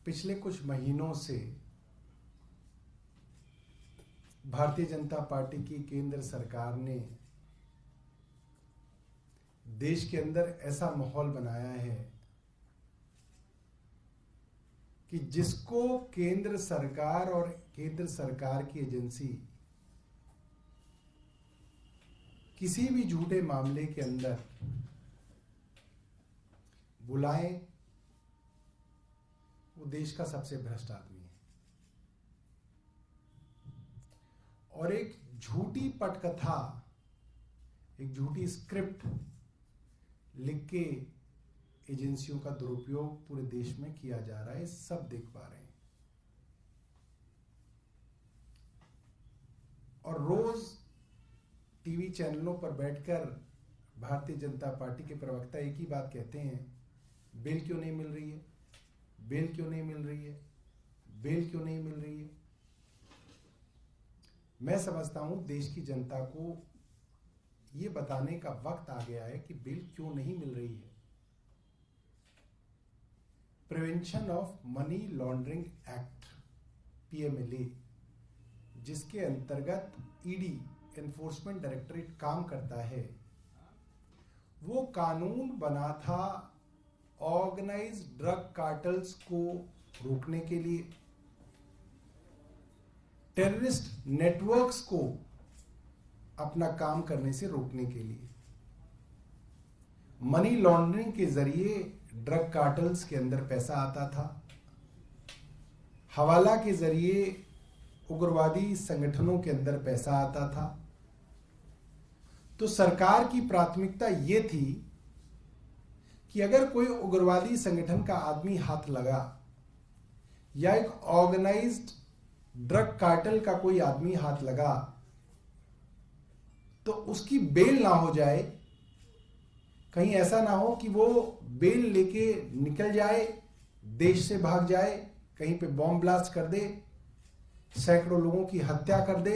पिछले कुछ महीनों से भारतीय जनता पार्टी की केंद्र सरकार ने देश के अंदर ऐसा माहौल बनाया है कि जिसको केंद्र सरकार और केंद्र सरकार की एजेंसी किसी भी झूठे मामले के अंदर बुलाएं, वो देश का सबसे भ्रष्ट आदमी है। और एक झूठी पटकथा, एक झूठी स्क्रिप्ट लिख के एजेंसियों का दुरुपयोग पूरे देश में किया जा रहा है, सब देख पा रहे हैं। और रोज टीवी चैनलों पर बैठकर भारतीय जनता पार्टी के प्रवक्ता एक ही बात कहते हैं, बेल क्यों नहीं मिल रही है, बेल क्यों नहीं मिल रही है, बेल क्यों नहीं मिल रही है। मैं समझता हूं देश की जनता को यह बताने का वक्त आ गया है कि बेल क्यों नहीं मिल रही है। Prevention of money laundering act PMLA, जिसके अंतर्गत ईडी एनफोर्समेंट डायरेक्टरेट काम करता है, वो कानून बना था ऑर्गेनाइज्ड ड्रग कार्टल्स को रोकने के लिए, टेररिस्ट नेटवर्क्स को अपना काम करने से रोकने के लिए। मनी लॉन्ड्रिंग के जरिए ड्रग कार्टल्स के अंदर पैसा आता था, हवाला के जरिए उग्रवादी संगठनों के अंदर पैसा आता था। तो सरकार की प्राथमिकता यह थी कि अगर कोई उग्रवादी संगठन का आदमी हाथ लगा या एक ऑर्गेनाइज्ड ड्रग कार्टेल का कोई आदमी हाथ लगा तो उसकी बेल ना हो जाए, कहीं ऐसा ना हो कि वो बेल लेके निकल जाए, देश से भाग जाए, कहीं पे बॉम्ब ब्लास्ट कर दे, सैकड़ों लोगों की हत्या कर दे।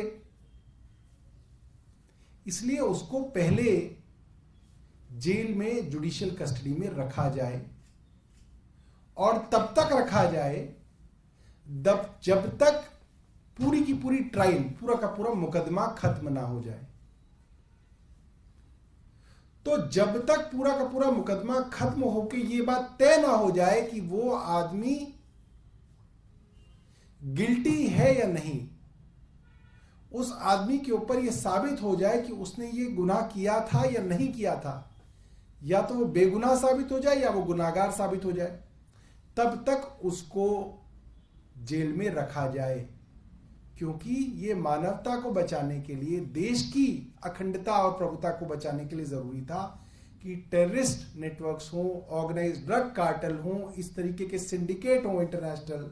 इसलिए उसको पहले जेल में जुडिशियल कस्टडी में रखा जाए और तब तक रखा जाए जब तक पूरी की पूरी ट्रायल, पूरा का पूरा मुकदमा खत्म ना हो जाए। तो जब तक पूरा का पूरा मुकदमा खत्म होकर यह बात तय ना हो जाए कि वो आदमी गिल्टी है या नहीं, उस आदमी के ऊपर यह साबित हो जाए कि उसने ये गुनाह किया था या नहीं किया था, या तो वो बेगुनाह साबित हो जाए या वो गुनाहगार साबित हो जाए, तब तक उसको जेल में रखा जाए। क्योंकि ये मानवता को बचाने के लिए, देश की अखंडता और प्रभुता को बचाने के लिए जरूरी था कि टेररिस्ट नेटवर्क्स हों, ऑर्गेनाइज्ड ड्रग कार्टेल हों, इस तरीके के सिंडिकेट हों इंटरनेशनल,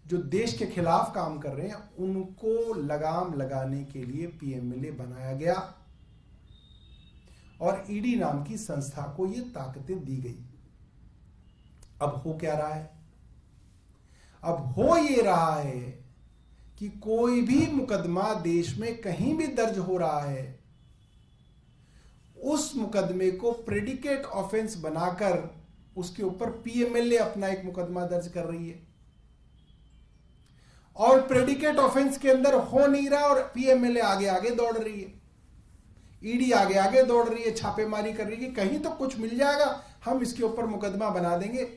जो देश के खिलाफ काम कर रहे हैं, उनको लगाम लगाने के लिए PMLA बनाया गया और ईडी नाम की संस्था को ये ताकतें दी गई। अब हो क्या रहा है? अब हो ये रहा है कि कोई भी मुकदमा देश में कहीं भी दर्ज हो रहा है, उस मुकदमे को प्रेडिकेट ऑफेंस बनाकर उसके ऊपर PMLA अपना एक मुकदमा दर्ज कर रही है। और प्रेडिकेट ऑफेंस के अंदर हो नहीं रहा और PMLA आगे आगे दौड़ रही है, ईडी आगे आगे दौड़ रही है, छापेमारी कर रही है, कहीं तो कुछ मिल जाएगा, हम इसके ऊपर मुकदमा बना देंगे।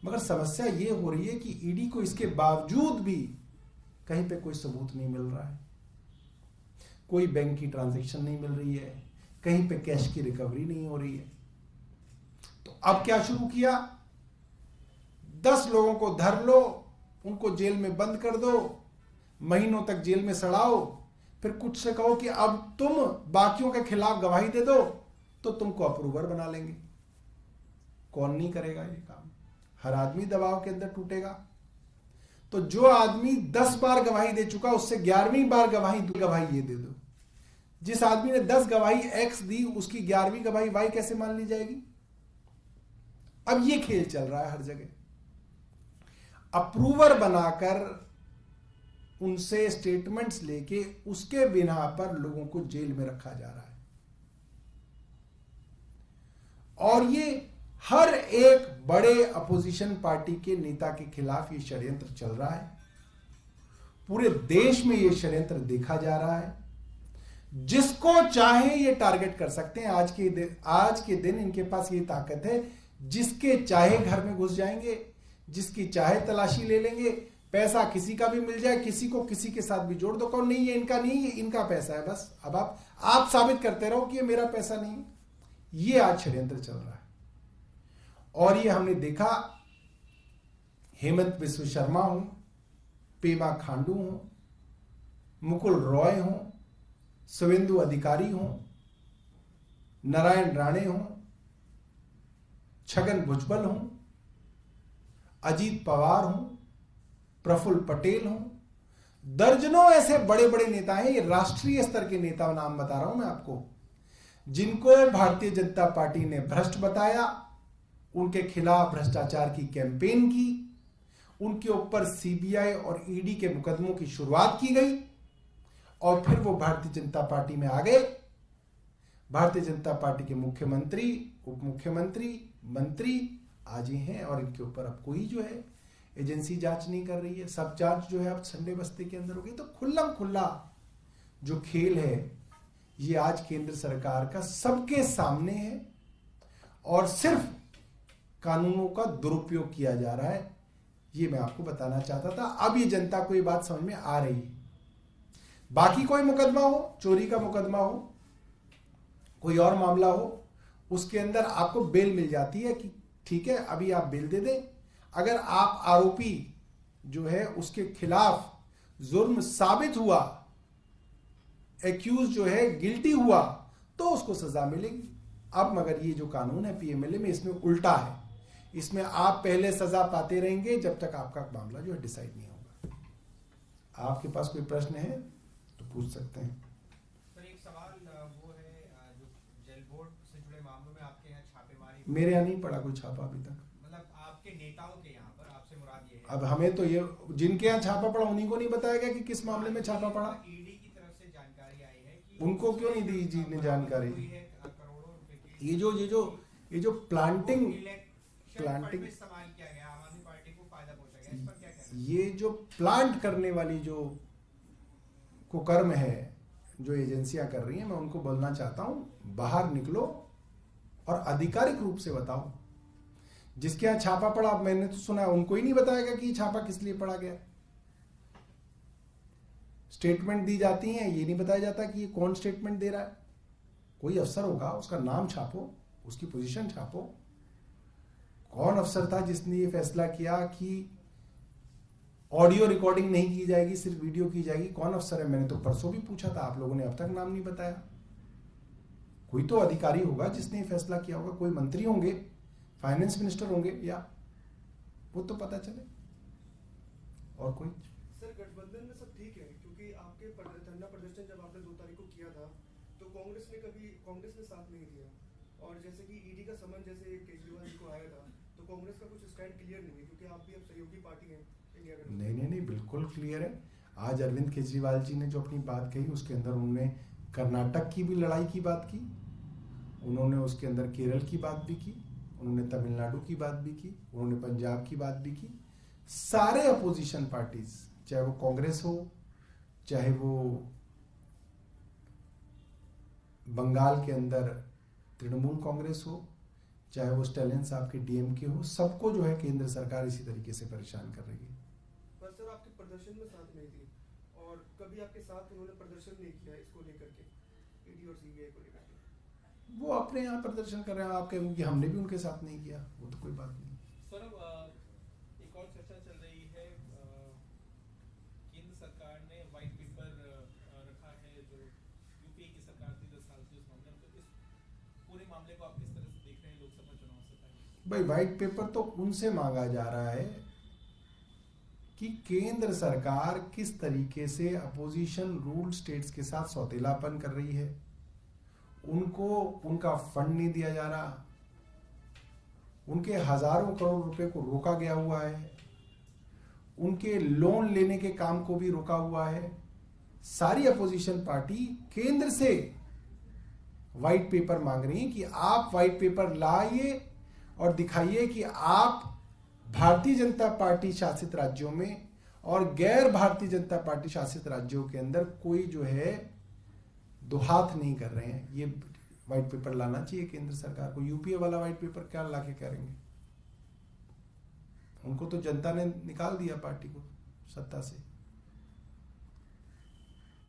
मगर समस्या यह हो रही है कि ईडी को इसके बावजूद भी कहीं पे कोई सबूत नहीं मिल रहा है, कोई बैंक की ट्रांजैक्शन नहीं मिल रही है, कहीं पे कैश की रिकवरी नहीं हो रही है। तो अब क्या शुरू किया? 10 लोगों को धर लो, उनको जेल में बंद कर दो, महीनों तक जेल में सड़ाओ, फिर कुछ से कहो कि अब तुम बाकियों के खिलाफ गवाही दे दो तो तुमको अप्रूवर बना लेंगे। कौन नहीं करेगा ये काम? हर आदमी दबाव के अंदर टूटेगा। तो जो आदमी 10 बार गवाही दे चुका, उससे 11वीं बार गवाही ये दे दो। जिस आदमी ने 10 गवाही X दी, उसकी 11वीं गवाही Y कैसे मान ली जाएगी? अब ये खेल चल रहा है हर जगह, अप्रूवर बनाकर उनसे स्टेटमेंट्स लेके उसके बिना पर लोगों को जेल में रखा जा रहा है। और ये हर एक बड़े अपोजिशन पार्टी के नेता के खिलाफ ये षड्यंत्र चल रहा है। पूरे देश में ये षड्यंत्र देखा जा रहा है। जिसको चाहे ये टारगेट कर सकते हैं। आज के दिन इनके पास ये ताकत है, जिसके चाहे घर में घुस जाएंगे, जिसकी चाहे तलाशी ले लेंगे। पैसा किसी का भी मिल जाए, किसी को किसी के साथ भी जोड़ दो, कौन नहीं ये इनका नहीं, ये इनका पैसा है बस। अब आप साबित करते रहो कि ये मेरा पैसा नहीं। ये आज षड्यंत्र चल रहा है। और ये हमने देखा, हेमंत बिस्व शर्मा हो, पेमा खांडू हो, मुकुल रॉय हो, शुवेंदु अधिकारी हो, नारायण राणे हो, छगन भुजबल हो, अजीत पवार हो, प्रफुल्ल पटेल हो, दर्जनों ऐसे बड़े बड़े नेता हैं। ये राष्ट्रीय स्तर के नेता नाम बता रहा हूं मैं आपको, जिनको भारतीय जनता पार्टी ने भ्रष्ट बताया, उनके खिलाफ भ्रष्टाचार की कैंपेन की, उनके ऊपर सीबीआई और ईडी के मुकदमों की शुरुआत की गई और फिर वो भारतीय जनता पार्टी में आ गए। भारतीय जनता पार्टी के मुख्यमंत्री, उप मुख्यमंत्री, मंत्री आज ही हैं और इनके ऊपर अब कोई जो है एजेंसी जांच नहीं कर रही है। सब जांच जो है अब संडे बस्ती के अंदर होगी। तो खुल्लम खुल्ला जो खेल है ये आज केंद्र सरकार का सबके सामने है और सिर्फ कानूनों का दुरुपयोग किया जा रहा है। ये मैं आपको बताना चाहता था। अब ये जनता को ये बात समझ में आ रही है। बाकी कोई मुकदमा हो, चोरी का मुकदमा हो, कोई और मामला हो, उसके अंदर आपको बेल मिल जाती है कि ठीक है अभी आप बेल दे दें। अगर आप आरोपी जो है उसके खिलाफ जुर्म साबित हुआ, एक्यूज जो है गिल्टी हुआ, तो उसको सजा मिलेगी। अब मगर ये जो कानून है पीएमएलए में, इसमें उल्टा है। इसमें आप पहले सजा पाते रहेंगे जब तक आपका मामला जो है डिसाइड नहीं होगा। आपके पास कोई प्रश्न है तो पूछ सकते हैं। सर एक सवाल वो है, जो जेल बोर्ड से जुड़े मामलों में आपके यहाँ छापेमारी, मेरे यहाँ नहीं पड़ा कोई छापा अभी तक। मतलब आपके नेताओं के यहाँ पर, आपसे मुराद ये है। अब हमें तो ये जिनके यहाँ छापा पड़ा उन्हीं को नहीं बताया गया कि किस मामले में छापा पड़ा। ईडी की तरफ से जानकारी आई है कि उनको क्यों नहीं दी जी ने जानकारी? करोड़ों रुपए की ये जो प्लांटिंग इस्तेमाल किया गया, आम आदमी पार्टी को फायदा पहुंचा गया, इस पर क्या कहना है? ये जो प्लांट करने वाली जो कुकर्म है जो एजेंसियां कर रही हैं, मैं उनको बोलना चाहता हूं बाहर निकलो और आधिकारिक रूप से बताओ। जिसके यहाँ छापा पड़ा, मैंने तो सुना उनको ही नहीं बताया कि छापा किस लिए पड़ा गया। स्टेटमेंट दी जाती हैं, ये नहीं बताया जाता कि ये कौन स्टेटमेंट दे रहा है। कोई अफसर होगा, उसका नाम छापो, उसकी पोजीशन छापो। कौन अफसर था जिसने ये फैसला किया कि ऑडियो रिकॉर्डिंग नहीं की जाएगी, सिर्फ वीडियो की जाएगी? कौन अफसर है? मैंने तो परसों भी पूछा था, आप लोगों ने अब तक नाम नहीं बताया। कोई तो अधिकारी होगा जिसने ये फैसला किया होगा। कोई मंत्री होंगे, फाइनेंस मिनिस्टर होंगे, या वो तो पता चले। और कोई? सर गठबंधन में सब ठीक है, क्योंकि आपके धरना प्रदर्शन जब आपने 2 तारीख को किया था तो कांग्रेस ने साथ नहीं दिया। और जैसे कि ईडी का समन जैसे केजरीवाल जी को आया था, तो कांग्रेस का कुछ स्टैंड क्लियर नहीं है, क्योंकि आप भी अब सहयोगी पार्टी हैं इंडिया गठबंधन। नहीं, बिल्कुल क्लियर है। आज अरविंद केजरीवाल जी ने जो अपनी बात कही, उसके अंदर उन्होंने कर्नाटक की भी लड़ाई की बात की, उन्होंने उसके अंदर केरल की बात भी की, उन्होंने तमिलनाडु की बात भी की, उन्होंने पंजाब की बात भी की। सारे अपोजिशन पार्टीज, चाहे वो कांग्रेस हो, चाहे वो बंगाल के अंदर तृणमूल कांग्रेस हो, चाहे वो स्टैलिन साहब के डीएमके हो, सबको जो है केंद्र सरकार इसी तरीके से परेशान कर रही है। पर सर आपके प्रदर्शन में साथ नहीं थी और कभी आपके साथ उन्होंने प्रदर्शन नहीं किया इसको लेकर के, ईडी और सीबीआई को लेकर के। वो अपने यहाँ प्रदर्शन कर रहे हैं, आप कहेंगे कि हमने भी उनके साथ नहीं किया, वो तो कोई बात नहीं। सर एक और चर्चा चल रही है, केंद्र सरकार ने व्हाइट पेपर रखा है जो यूपीए की सरकार थी 10 साल से उस मामले में। तो इस पूरे मामले को आप किस तरह से देख रहे हैं लोकसभा चुनाव से पहले? भाई व्हाइट पेपर तो उनसे मांगा जा रहा है कि केंद्र सरकार किस तरीके से अपोजिशन रूल स्टेट्स के साथ सौतेलापन कर रही है। उनको उनका फंड नहीं दिया जा रहा, उनके हजारों करोड़ रुपए को रोका गया हुआ है, उनके लोन लेने के काम को भी रोका हुआ है। सारी अपोजिशन पार्टी केंद्र से व्हाइट पेपर मांग रही है कि आप व्हाइट पेपर लाइए और दिखाइए कि आप भारतीय जनता पार्टी शासित राज्यों में और गैर भारतीय जनता पार्टी शासित राज्यों के अंदर कोई जो है दुहाथ नहीं कर रहे हैं। ये व्हाइट पेपर लाना चाहिए केंद्र सरकार को। यूपीए वाला व्हाइट पेपर क्या लाके करेंगे? उनको तो जनता ने निकाल दिया पार्टी को सत्ता से।